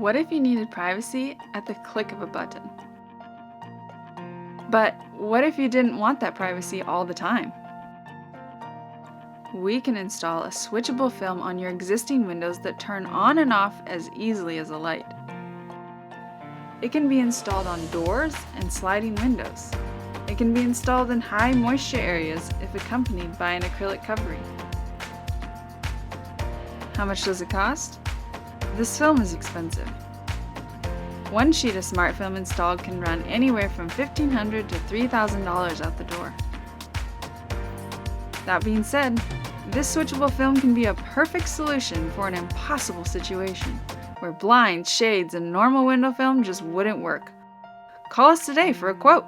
What if you needed privacy at the click of a button? But what if you didn't want that privacy all the time? We can install a switchable film on your existing windows that turn on and off as easily as a light. It can be installed on doors and sliding windows. It can be installed in high moisture areas if accompanied by an acrylic covering. How much does it cost? This film is expensive. One sheet of smart film installed can run anywhere from $1,500 to $3,000 out the door. That being said, this switchable film can be a perfect solution for an impossible situation where blinds, shades, and normal window film just wouldn't work. Call us today for a quote.